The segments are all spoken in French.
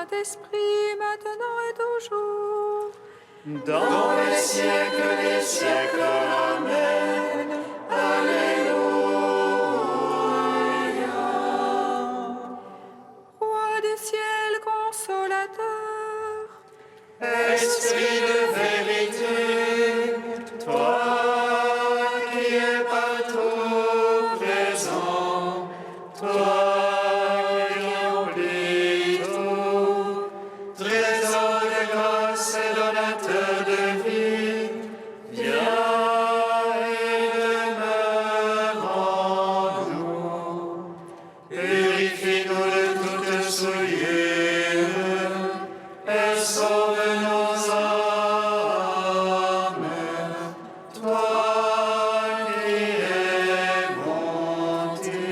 Saint-Esprit, maintenant et toujours. Dans les siècles des siècles. Amen. Alléluia. Roi du ciel consolateur, Esprit de vérité, toi qui es partout présent, toi qui remplis tout, trésor de grâce et donateur de vie, viens et demeure en nous. Purifie-nous de toute souillure et sauve nos âmes, toi qui es bonté.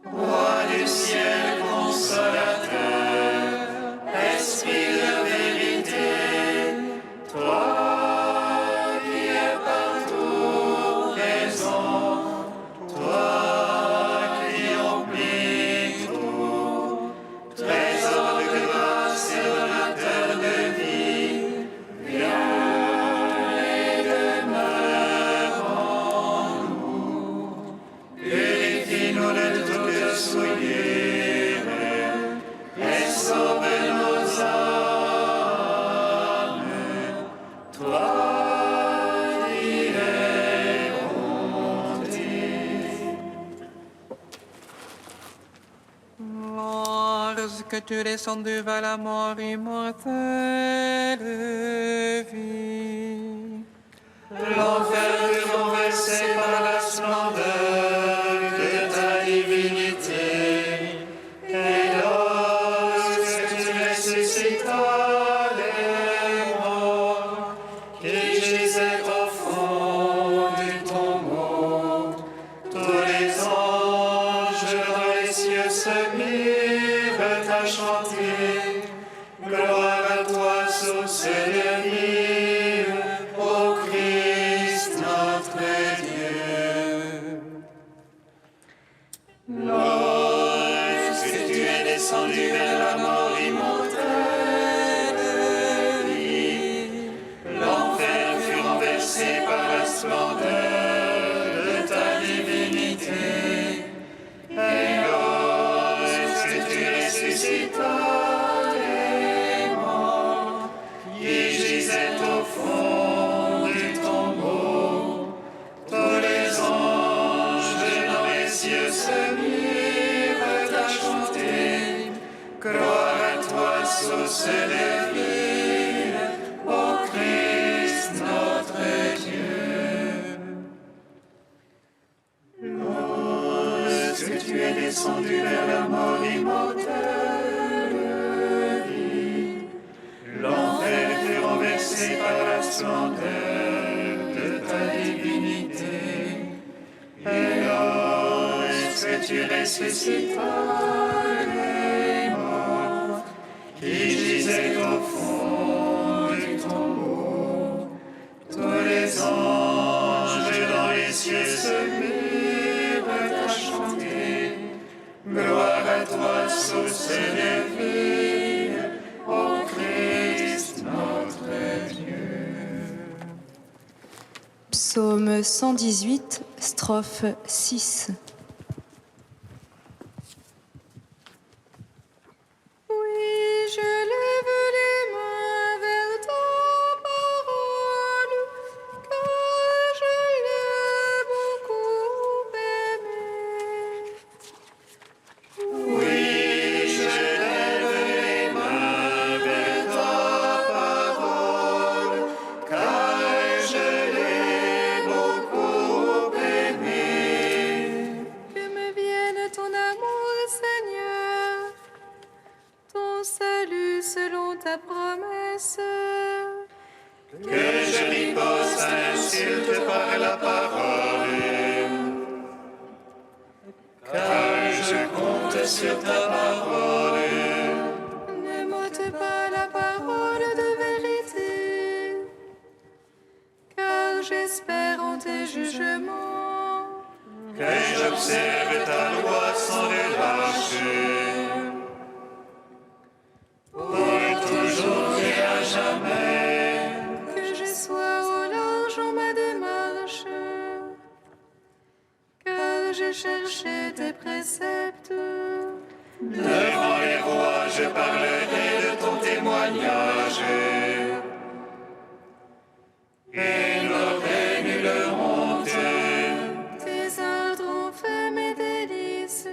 Roi du ciel consolateur, Esprit de vérité, toi qui es partout présent, toi qui remplis tout, trésor de grâce et donateur de vie, viens et demeure en nous. Purifie-nous de toute souillure et sauve nos âmes, toi qui es bonté. Lorsque tu descendu vers la mort immortelle vie, L'enfer fut renversé par la splendeur de ta divinité. Et lorsque tu ressuscitas les morts qui gisaient au fond du tombeau, tous les anges dans les cieux se mirent à chanter. Gloire à toi, source de vie, ô Christ notre Dieu. Lorsque tu es descendu vers la mort immortelle vie, l'enfer fut renversé par la splendeur de ta divinité. Et lorsque tu ressuscitas les morts qui gisaient au fond du tombeau, tous les anges dans les cieux se mirent à chanter. Gloire à toi, source de vie, ô Christ notre Dieu. Lorsque tu es descendu vers la mort immortelle vie, l'enfer fut renversé par la splendeur de ta divinité. Et lorsque tu ressuscitas les morts qui gisaient au fond du tombeau, tous les anges dans les cieux se mirent à chanter. Gloire à toi, source de vie, ô Christ notre Dieu. Psaume 118, strophe 6. oui, je lève les mains vers ta parole, car je l'ai beaucoup aimé. Oui, je lève les mains vers ta parole, car je l'ai beaucoup aimé. Que me vienne ton amour, Seigneur, ton salut selon ta promesse. Que je riposte à l'insulte par la parole, car je compte sur ta parole. Ne m'ôte pas la parole de vérité, car j'espère en tes jugements. Que j'observe ta loi sans relâche. je parlerai de ton témoignage. Et n'aurai nulle honte. Tes ordres ont fait mes délices.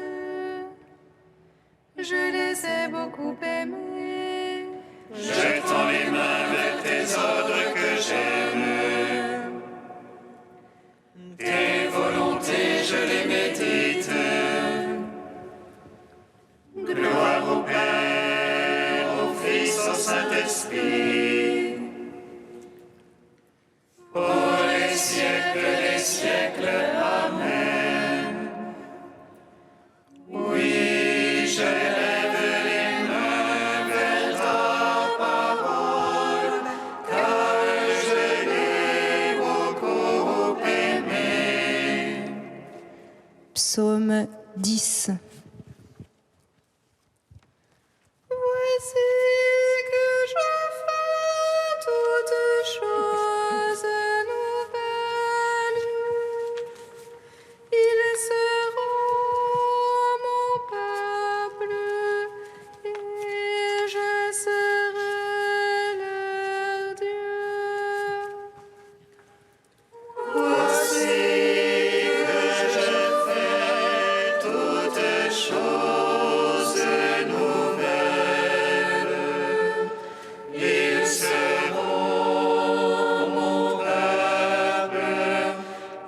Je les ai beaucoup aimés. Je tends les mains vers tes ordres que j'aime. Tes volontés, je les médite. Gloire au Père, au Fils, au Saint-Esprit, pour les siècles des siècles. Amen. Oui, je lève les mains vers ta parole, car je l'ai beaucoup aimé. Psaume 10. Voici que je fais toutes choses nouvelles. Ils seront mon peuple et je serai leur Dieu. Voici que je fais toutes choses nouvelles. Ils seront mon peuple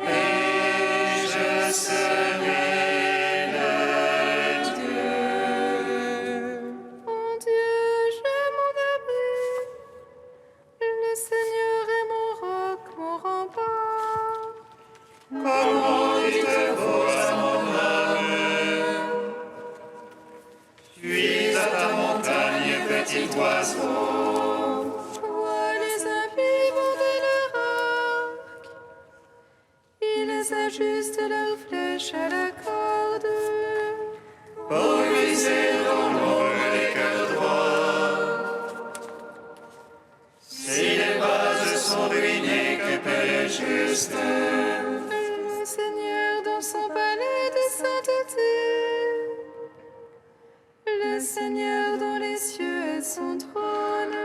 et je serai leur Dieu. Mon Dieu, je m'en abri. Le Seigneur est mon roc, mon rempart. Comment il te vaut à mon âme? Puis à ta montagne, petit oiseau. Vois les impies border leur arc. Ils ajustent leurs flèches à la corde. Pour viser dans l'ombre les cœurs droits. Si les bases sont ruinées, que peut le juste? Le Seigneur dans son palais de sainteté. Le Seigneur dans les cieux est son trône.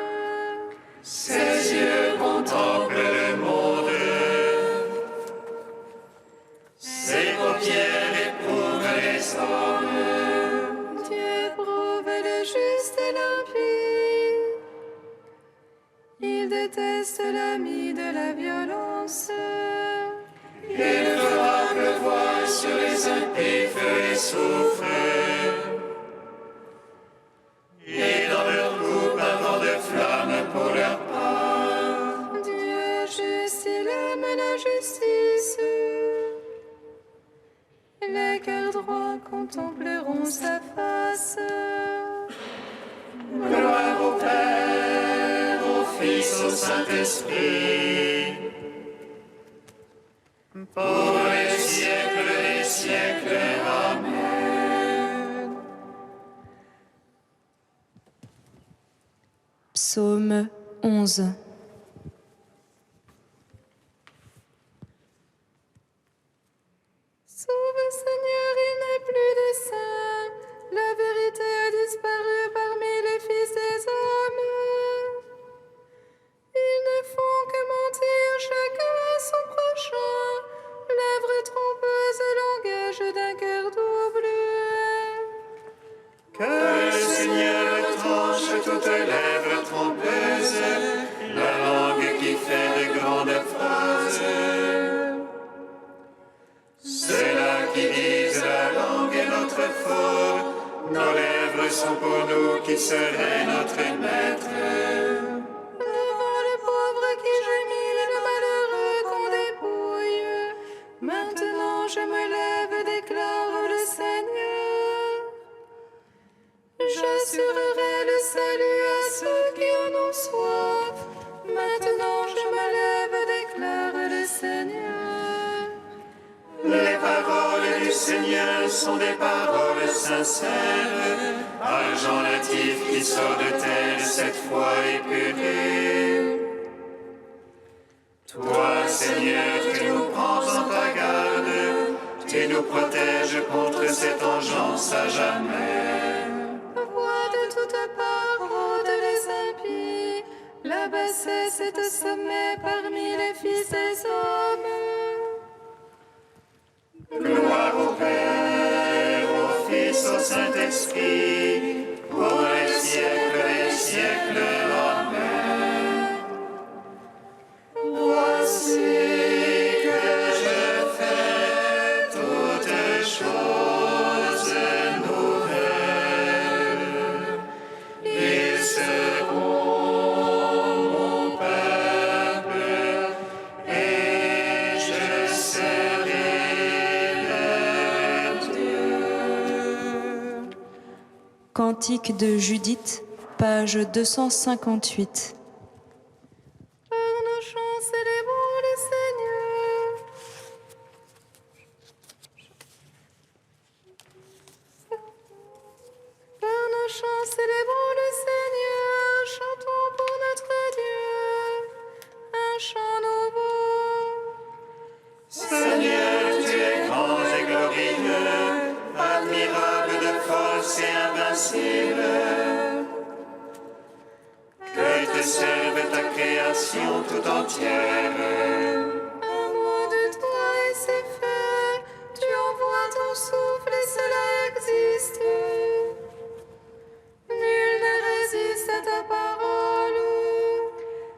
Ses yeux contemplent le monde. Ses paupières éprouvent les hommes. Dieu éprouve le juste et l'impie. Il déteste l'ami de la violence. Il fera pleuvoir sur les impies feu et soufre. Et dans leur coupe un vent de flamme pour leur part. Dieu juste, il aime la justice. Les cœurs droits contempleront sa face. Gloire au Père, au Fils, au Saint-Esprit, pour les siècles des siècles. Amen. Psaume 11. Sauve, Seigneur, il n'est plus de saint. La vérité a disparu parmi les fils des hommes. Ils ne font que mentir chacun à son prochain. Lèvres trompeuses, langage d'un cœur double. Que le Seigneur tranche toutes lèvres trompeuses, la langue qui fait de grandes phrases. Ceux-là qui disent la langue est notre fort, nos lèvres sont pour nous qui serait notre maître. Devant le pauvre qui gémit, le malheureux qu'on dépouille. Maintenant je me lève, déclare le Seigneur. J'assurerai le salut à ceux qui en ont soif. Maintenant je me lève, déclare le Seigneur. Les paroles du Seigneur sont des paroles sincères, argent natif qui sort de terre cette fois épuré. Toi, Seigneur, tu nous prends en ta garde, tu nous protèges contre cette engeance à jamais. Vois de toute bassesse et te sommet parmi les fils des hommes. Gloire au Père, au Fils, au Saint-Esprit, pour les siècles des siècles. Amen. Voici que je fais toutes choses nouvelles. Ils seront mon peuple et je serai leur Dieu. Cantique de Judith, page 258. Par nos chants, célébrons le Seigneur. Par nos chants, célébrons le Seigneur. Chantons pour notre Dieu un chant nouveau. Seigneur, tu es grand et glorieux, admirable de force et invincible. Que te serve ta création tout entière. Un mot de toi et c'est fait. Tu envoies ton souffle et cela existe. Nul ne résiste à ta parole.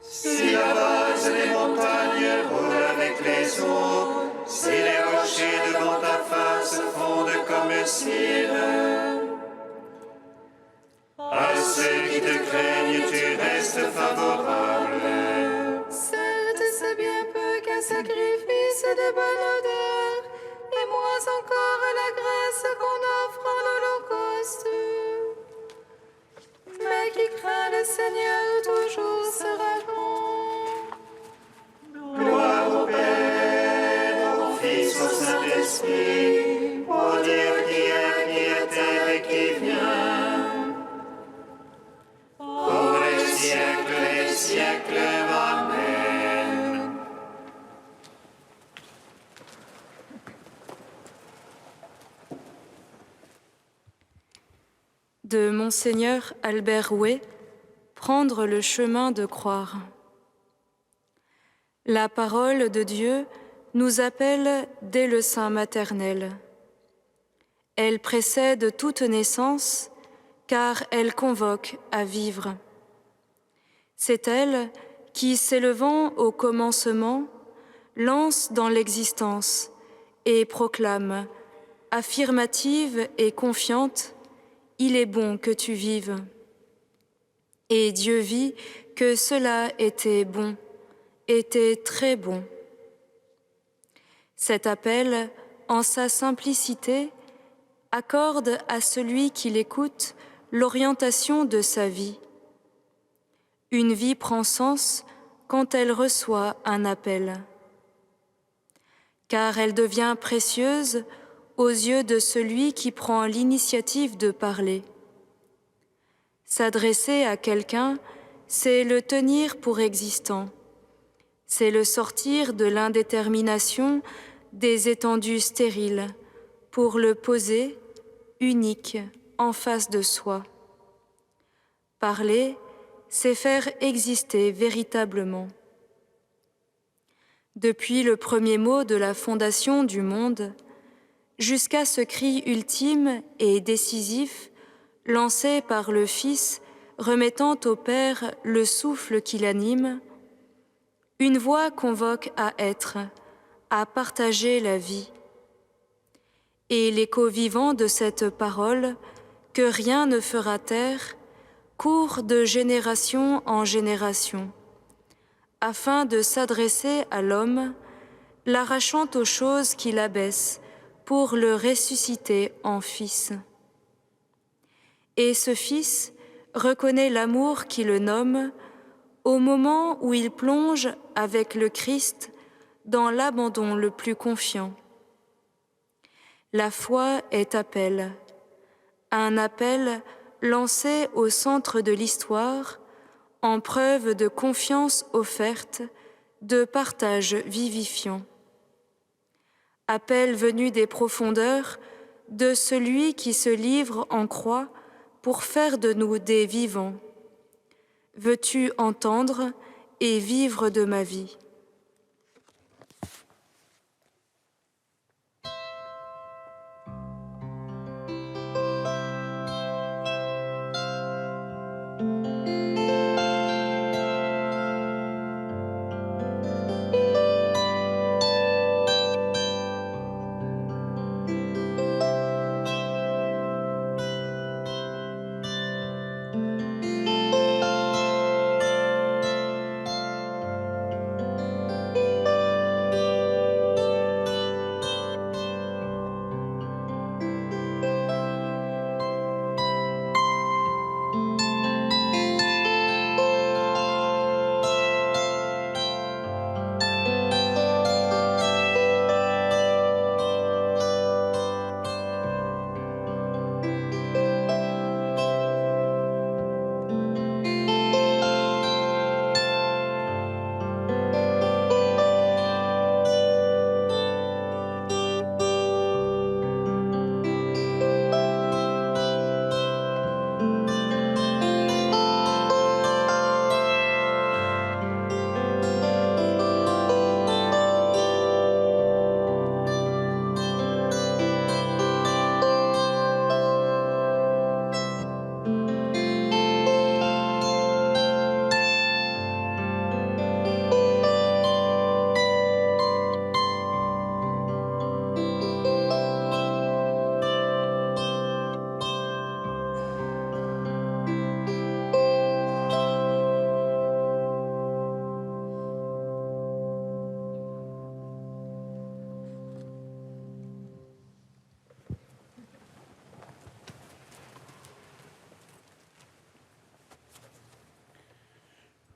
Si la base des montagnes roule avec les eaux, si les rochers devant ta face fondent comme cire, à ceux qui te craignent, tu restes favorable. Certes, c'est bien peu qu'un sacrifice de bonne odeur, et moins encore la grâce qu'on offre en holocauste. Mais qui craint le Seigneur toujours sera grand. Gloire au Père, au Fils, au Saint-Esprit, au Dieu qui était et qui vient, pour les siècles des siècles. Amen. De Monseigneur Albert Rouet, prendre le chemin de croire. La parole de Dieu nous appelle dès le sein maternel. Elle précède toute naissance, car elle convoque à vivre. C'est elle qui, s'élevant au commencement, lance dans l'existence et proclame, affirmative et confiante, « Il est bon que tu vives ». Et Dieu vit que cela était bon, était très bon. Cet appel, en sa simplicité, accorde à celui qui l'écoute l'orientation de sa vie. Une vie prend sens quand elle reçoit un appel, car elle devient précieuse aux yeux de celui qui prend l'initiative de parler. S'adresser à quelqu'un, c'est le tenir pour existant, c'est le sortir de l'indétermination des étendues stériles pour le poser, unique, en face de soi. Parler, c'est faire exister véritablement. Depuis le premier mot de la fondation du monde, jusqu'à ce cri ultime et décisif lancé par le Fils remettant au Père le souffle qui l'anime, une voix convoque à être, à partager la vie. Et l'écho vivant de cette parole, que rien ne fera taire, court de génération en génération, afin de s'adresser à l'homme, l'arrachant aux choses qui l'abaissent, pour le ressusciter en Fils. Et ce Fils reconnaît l'amour qui le nomme au moment où il plonge avec le Christ dans l'abandon le plus confiant. La foi est appel, un appel lancé au centre de l'histoire, en preuve de confiance offerte, de partage vivifiant. Appel venu des profondeurs de celui qui se livre en croix pour faire de nous des vivants. Veux-tu entendre et vivre de ma vie?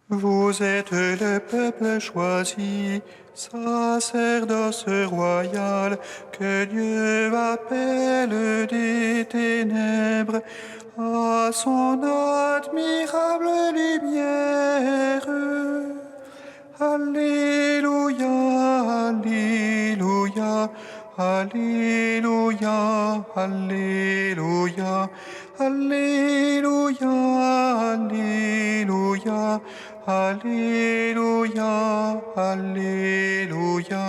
Vous êtes le peuple choisi, sacerdoce royal, que Dieu appelle des ténèbres à son admirable lumière. Alléluia, Alléluia, Alléluia, Alléluia, Alléluia, Alléluia, Alléluia, Alléluia.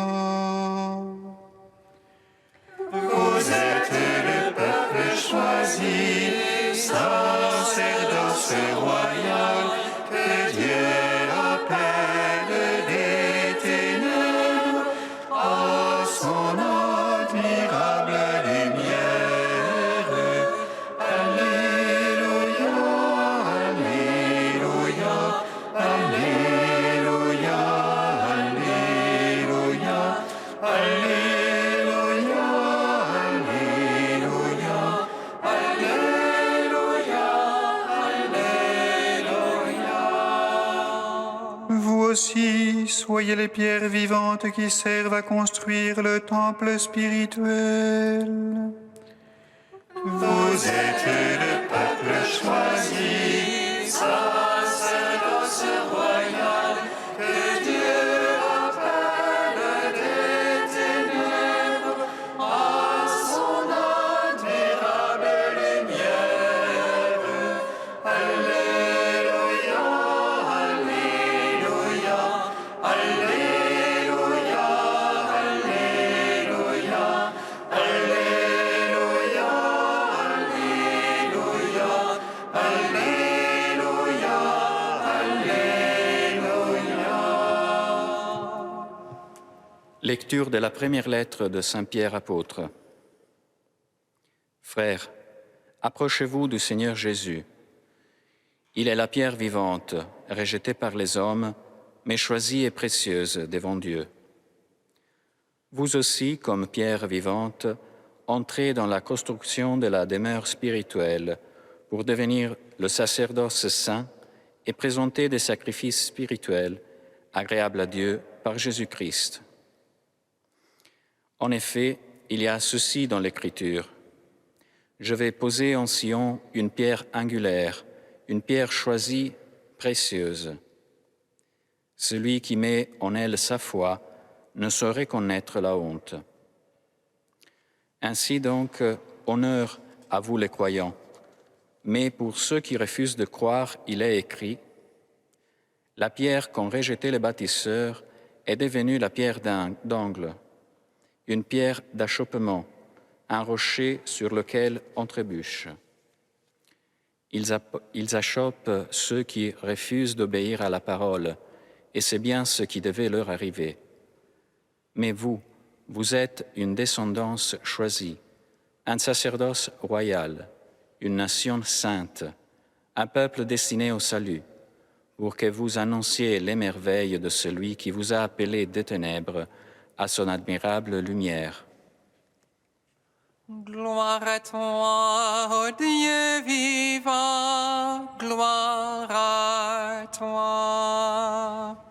Vous êtes le peuple choisi, sacerdoce royal, que Dieu appelle des ténèbres à son admirable lumière. Alléluia, Alléluia, Alléluia, Alléluia, Alléluia, Alléluia, Alléluia, Alléluia. Vous aussi, soyez les pierres vivantes qui servent à construire le temple spirituel. Vous êtes le peuple choisi, sacerdoce royal, que Dieu appelle des ténèbres à son admirable lumière. Alléluia, Alléluia, Alléluia, Alléluia, Alléluia, Alléluia, Alléluia, Alléluia. Lecture de la première lettre de Saint Pierre apôtre. Frères, approchez-vous du Seigneur Jésus. Il est la pierre vivante, rejetée par les hommes, mais choisie et précieuse devant Dieu. Vous aussi, comme pierre vivante, entrez dans la construction de la demeure spirituelle pour devenir le sacerdoce saint et présenter des sacrifices spirituels agréables à Dieu par Jésus-Christ. En effet, il y a ceci dans l'Écriture. Je vais poser en Sion une pierre angulaire, une pierre choisie, précieuse. Celui qui met en elle sa foi ne saurait connaître la honte. Ainsi donc, honneur à vous les croyants. Mais pour ceux qui refusent de croire, il est écrit La pierre qu'ont rejetée les bâtisseurs est devenue la pierre d'angle, une pierre d'achoppement, un rocher sur lequel on trébuche. Ils achoppent ceux qui refusent d'obéir à la parole, et c'est bien ce qui devait leur arriver. Mais vous, vous êtes une descendance choisie, un sacerdoce royal, une nation sainte, un peuple destiné au salut, pour que vous annonciez les merveilles de celui qui vous a appelé des ténèbres à son admirable lumière. Gloire à toi, ô Dieu vivant, gloire à toi.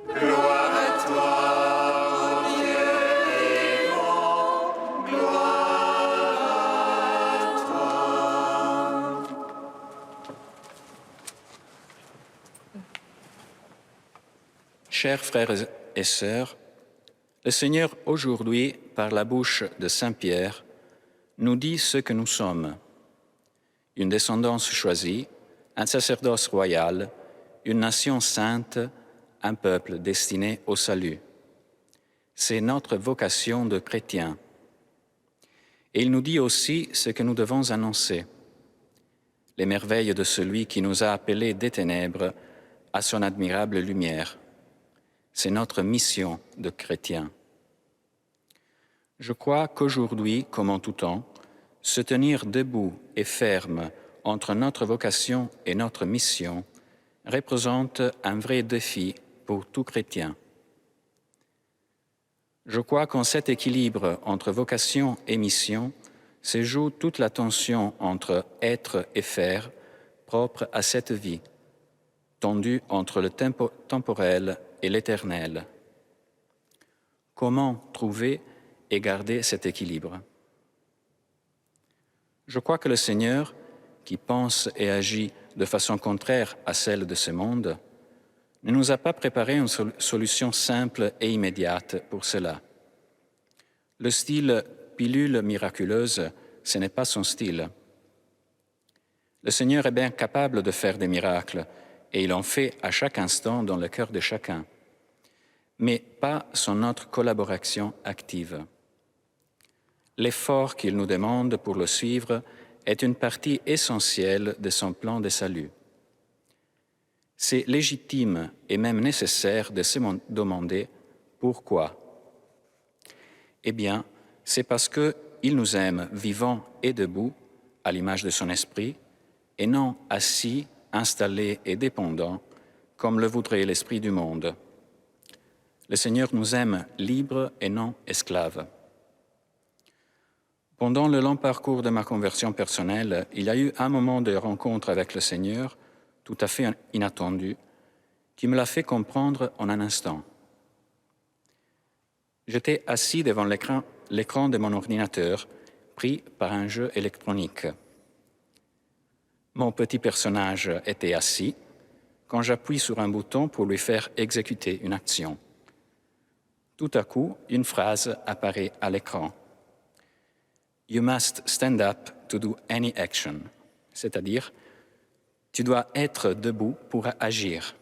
Gloire à toi, ô Dieu vivant, gloire à toi. Chers frères et sœurs, le Seigneur aujourd'hui, par la bouche de Saint Pierre, nous dit ce que nous sommes. Une descendance choisie, un sacerdoce royal, une nation sainte, un peuple destiné au salut. C'est notre vocation de chrétiens. Et il nous dit aussi ce que nous devons annoncer. Les merveilles de celui qui nous a appelés des ténèbres à son admirable lumière. C'est notre mission de chrétiens. Je crois qu'aujourd'hui, comme en tout temps, se tenir debout et ferme entre notre vocation et notre mission représente un vrai défi pour tout chrétien. Je crois qu'en cet équilibre entre vocation et mission se joue toute la tension entre être et faire propre à cette vie, tendue entre le temporel et l'éternel. Comment trouver et garder cet équilibre? Je crois que le Seigneur, qui pense et agit de façon contraire à celle de ce monde, ne nous a pas préparé une solution simple et immédiate pour cela. Le style pilule miraculeuse, ce n'est pas son style. Le Seigneur est bien capable de faire des miracles, et il en fait à chaque instant dans le cœur de chacun, mais pas sans notre collaboration active. L'effort qu'il nous demande pour le suivre est une partie essentielle de son plan de salut. C'est légitime et même nécessaire de se demander pourquoi. Eh bien, c'est parce qu'il nous aime vivants et debout, à l'image de son esprit, et non assis, installés et dépendants, comme le voudrait l'esprit du monde. Le Seigneur nous aime libres et non esclaves. Pendant le long parcours de ma conversion personnelle, il y a eu un moment de rencontre avec le Seigneur, tout à fait inattendu, qui me l'a fait comprendre en un instant. J'étais assis devant l'écran de mon ordinateur, pris par un jeu électronique. Mon petit personnage était assis quand j'appuie sur un bouton pour lui faire exécuter une action. Tout à coup, une phrase apparaît à l'écran. « You must stand up to do any action », c'est-à-dire « Tu dois être debout pour agir ».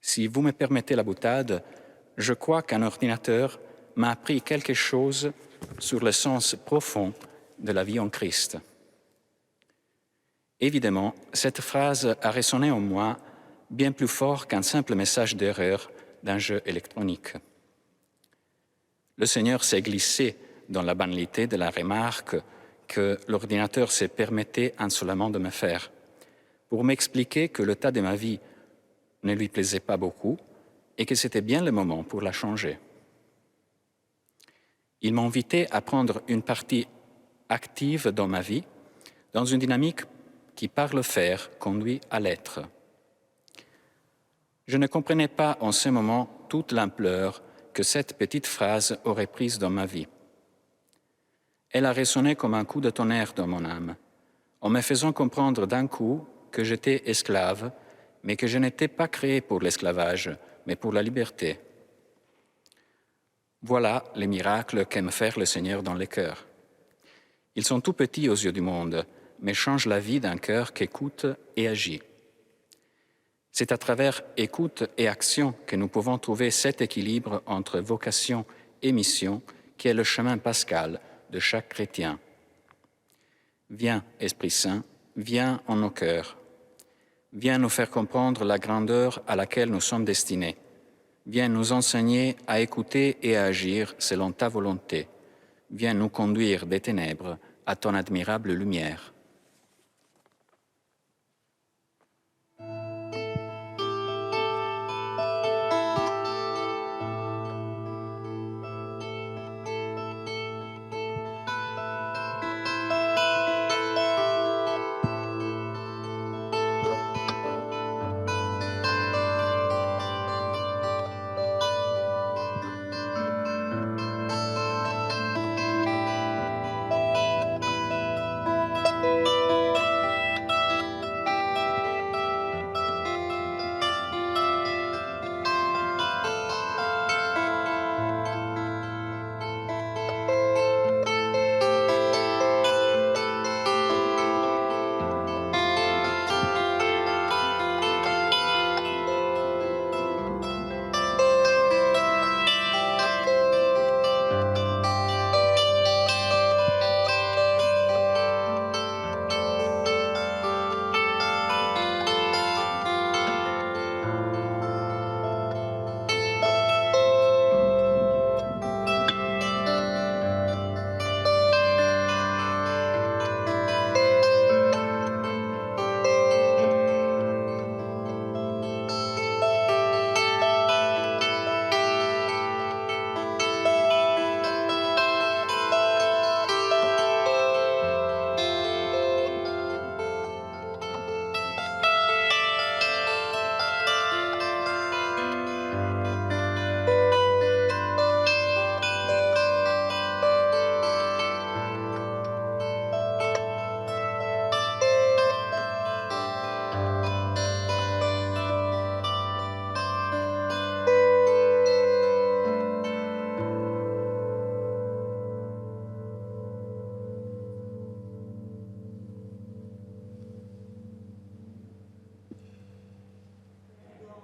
Si vous me permettez la boutade, je crois qu'un ordinateur m'a appris quelque chose sur le sens profond de la vie en Christ. Évidemment, cette phrase a résonné en moi bien plus fort qu'un simple message d'erreur d'un jeu électronique. Le Seigneur s'est glissé dans la banalité de la remarque que l'ordinateur se permettait insolemment de me faire, pour m'expliquer que l'état de ma vie ne lui plaisait pas beaucoup et que c'était bien le moment pour la changer. Il m'invitait à prendre une partie active dans ma vie, dans une dynamique qui, par le faire, conduit à l'être. Je ne comprenais pas en ce moment toute l'ampleur que cette petite phrase aurait prise dans ma vie. Elle a résonné comme un coup de tonnerre dans mon âme, en me faisant comprendre d'un coup que j'étais esclave, mais que je n'étais pas créé pour l'esclavage, mais pour la liberté. Voilà les miracles qu'aime faire le Seigneur dans les cœurs. Ils sont tout petits aux yeux du monde, mais changent la vie d'un cœur qui écoute et agit. C'est à travers écoute et action que nous pouvons trouver cet équilibre entre vocation et mission qui est le chemin pascal de chaque chrétien. Viens, Esprit Saint, viens en nos cœurs. Viens nous faire comprendre la grandeur à laquelle nous sommes destinés. Viens nous enseigner à écouter et à agir selon ta volonté. Viens nous conduire des ténèbres à ton admirable lumière.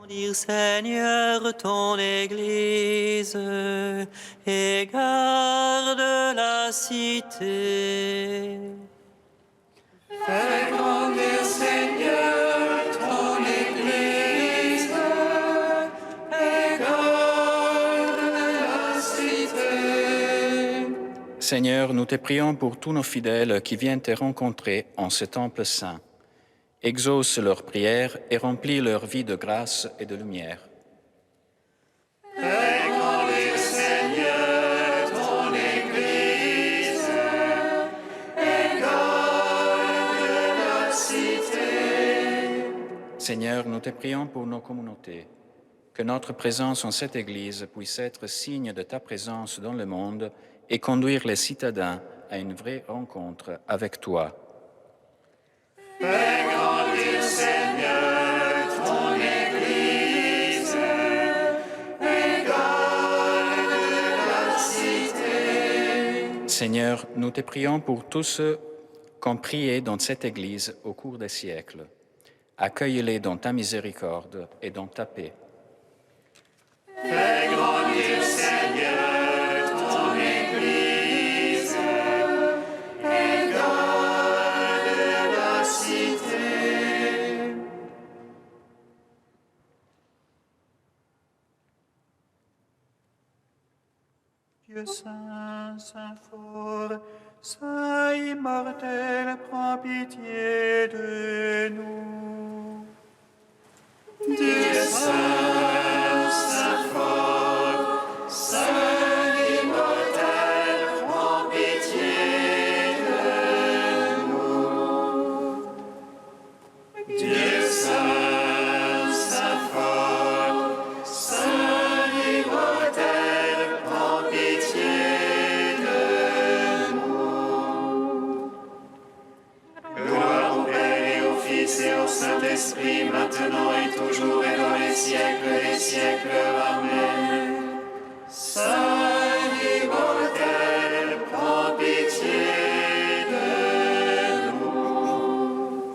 Dire Seigneur ton Église et garde la cité. Fais grandir, Seigneur, ton Église et garde la cité. Seigneur, nous te prions pour tous nos fidèles qui viennent te rencontrer en ce temple saint. Exauce leurs prières et remplis leur vie de grâce et de lumière. Fais grandir, Seigneur, ton Église et garde la cité. Seigneur, nous te prions pour nos communautés. Que notre présence en cette Église puisse être signe de ta présence dans le monde et conduire les citadins à une vraie rencontre avec toi. Fais grandir, Seigneur, ton Église et garde la cité. Seigneur, nous te prions pour tous ceux qui ont prié dans cette Église au cours des siècles. Accueille-les dans ta miséricorde et dans ta paix. Fais grandir, Seigneur, ton Église et garde la cité. Dieu saint, saint fort, saint immortel, prends pitié de nous. Dieu saint, saint fort, saint immortel, prends pitié de nous. Dieu saint, saint fort, saint immortel, prends pitié de nous. Gloire au Père et au Fils et au Saint-Esprit, maintenant et toujours et dans les siècles des siècles. Amen. Saint immortel, prends pitié de nous.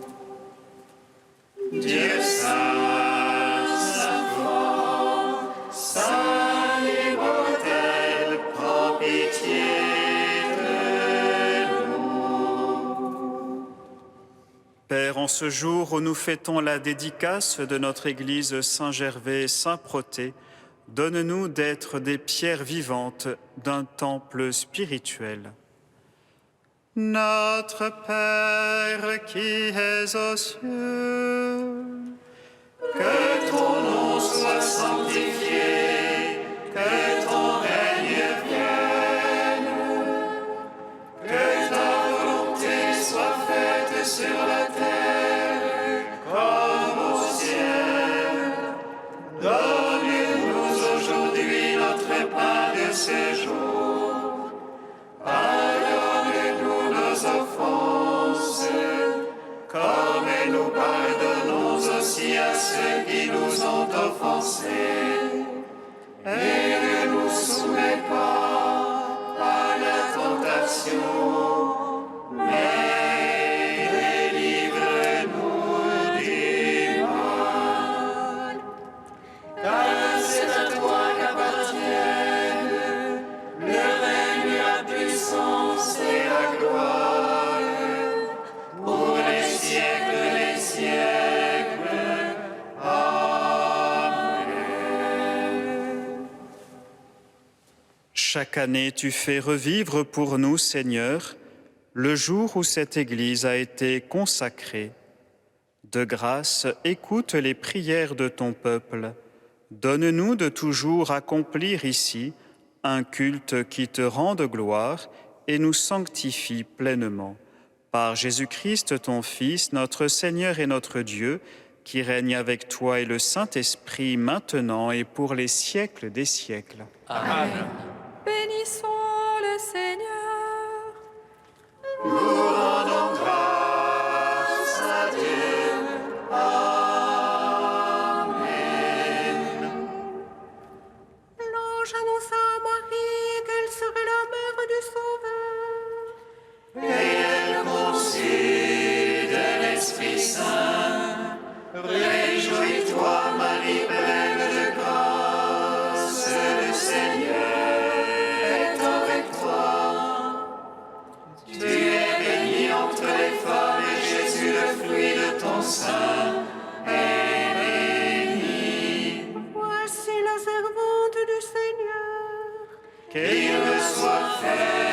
Dieu saint, Père, en ce jour où nous fêtons la dédicace de notre Église Saint-Gervais et Saint-Protais, donne-nous d'être des pierres vivantes d'un temple spirituel. Notre Père qui es aux cieux, Que ton nom soit sanctifié, que ton règne vienne, que ta volonté soit faite sur la terre comme au ciel. Donne-nous aujourd'hui notre pain de ce jour. Pardonne-nous nos offenses, comme nous pardonnons aussi à ceux qui nous ont offensés. Et ne nous soumets pas à la tentation, mais délivre-nous du mal. Car c'est à toi qu'appartiennent le règne, la puissance et la gloire, pour les siècles des siècles. Amen. chaque année tu fais revivre pour nous, Seigneur, le jour où cette Église a été consacrée. De grâce, écoute les prières de ton peuple. Donne-nous de toujours accomplir ici un culte qui te rende gloire et nous sanctifie pleinement. Par Jésus-Christ, ton Fils, notre Seigneur et notre Dieu, qui règne avec toi et le Saint-Esprit maintenant et pour les siècles des siècles. Amen. Bénissons le Seigneur. Nous rendons grâce à Dieu. Amen. L'ange annonça à Marie qu'elle serait la mère du Sauveur. Et elle conçut de l'Esprit Saint. Réjouis-toi, Marie, pleine de grâce, le Seigneur est avec toi. Tu es bénie entre les femmes et Jésus, le fruit de ton sein, est béni. Voici la servante du Seigneur. Qu'il me soit fait